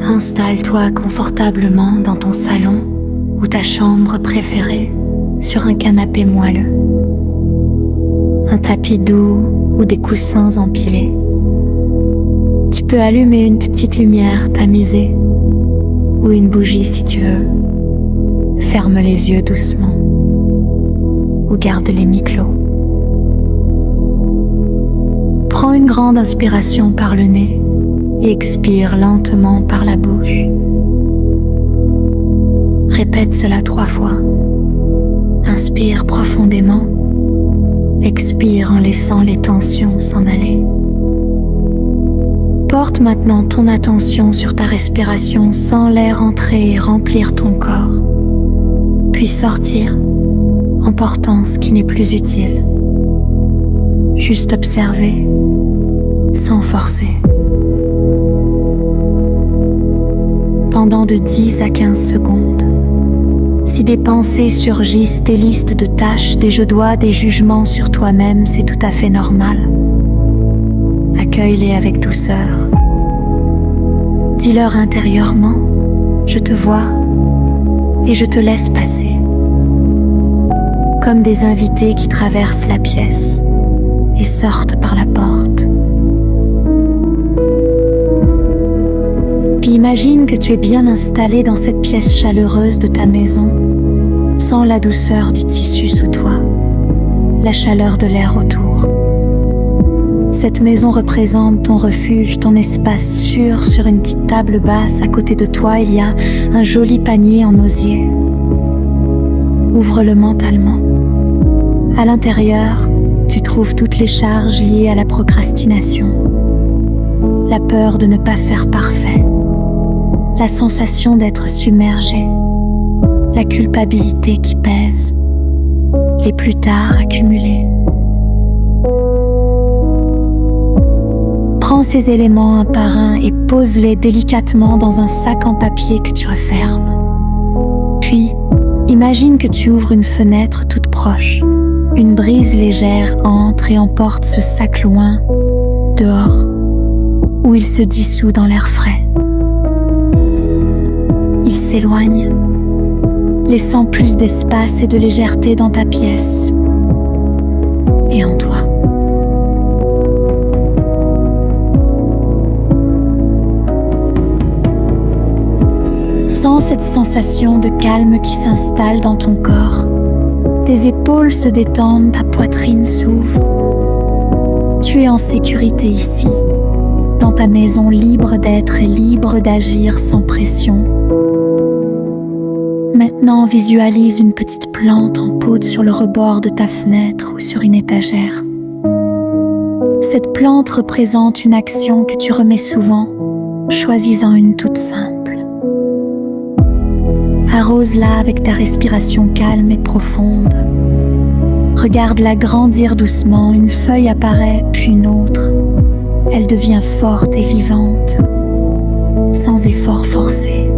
Installe-toi confortablement dans ton salon ou ta chambre préférée sur un canapé moelleux, un tapis doux ou des coussins empilés. Tu peux allumer une petite lumière tamisée ou une bougie si tu veux. Ferme les yeux doucement ou garde-les mi-clos. Prends une grande inspiration par le nez et expire lentement par la bouche. Répète cela 3 fois. Inspire profondément. Expire en laissant les tensions s'en aller. Porte maintenant ton attention sur ta respiration sans l'air entrer et remplir ton corps, puis sortir en portant ce qui n'est plus utile. Juste observer, sans forcer. Pendant de 10 à 15 secondes, si des pensées surgissent, des listes de tâches, des je dois, des jugements sur toi-même, c'est tout à fait normal. Accueille-les avec douceur. Dis-leur intérieurement, je te vois et je te laisse passer. Comme des invités qui traversent la pièce et sortent par la porte. Puis imagine que tu es bien installé dans cette pièce chaleureuse de ta maison, sans la douceur du tissu sous toi, la chaleur de l'air autour. Cette maison représente ton refuge, ton espace sûr. Sur une petite table basse à côté de toi, il y a un joli panier en osier. Ouvre-le mentalement. À l'intérieur, tu trouves toutes les charges liées à la procrastination, la peur de ne pas faire parfait, la sensation d'être submergé, la culpabilité qui pèse, les plus tard accumulés. Prends ces éléments un par un et pose-les délicatement dans un sac en papier que tu refermes. Puis, imagine que tu ouvres une fenêtre toute proche. Une brise légère entre et emporte ce sac loin, dehors, où il se dissout dans l'air frais. Il s'éloigne, laissant plus d'espace et de légèreté dans ta pièce et en toi. Sens cette sensation de calme qui s'installe dans ton corps. Tes épaules se détendent, ta poitrine s'ouvre. Tu es en sécurité ici, dans ta maison, libre d'être et libre d'agir sans pression. Maintenant, visualise une petite plante en poudre sur le rebord de ta fenêtre ou sur une étagère. Cette plante représente une action que tu remets souvent, choisissant une toute simple. Arrose-la avec ta respiration calme et profonde. Regarde-la grandir doucement, une feuille apparaît, puis une autre. Elle devient forte et vivante, sans effort forcé.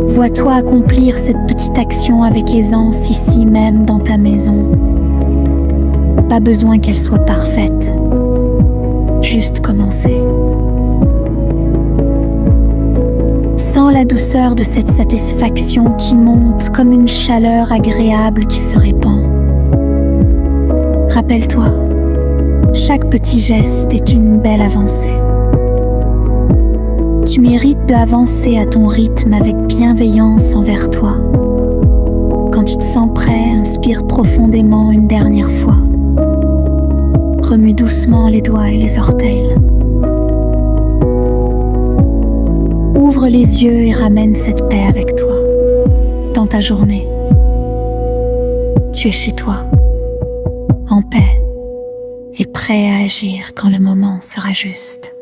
Vois-toi accomplir cette petite action avec aisance ici même dans ta maison. Pas besoin qu'elle soit parfaite, juste commencer. Sens la douceur de cette satisfaction qui monte comme une chaleur agréable qui se répand. Rappelle-toi, chaque petit geste est une belle avancée. Tu mérites d'avancer à ton rythme avec bienveillance envers toi. Quand tu te sens prêt, inspire profondément une dernière fois. Remue doucement les doigts et les orteils. Ouvre les yeux et ramène cette paix avec toi, dans ta journée. Tu es chez toi, en paix, et prêt à agir quand le moment sera juste.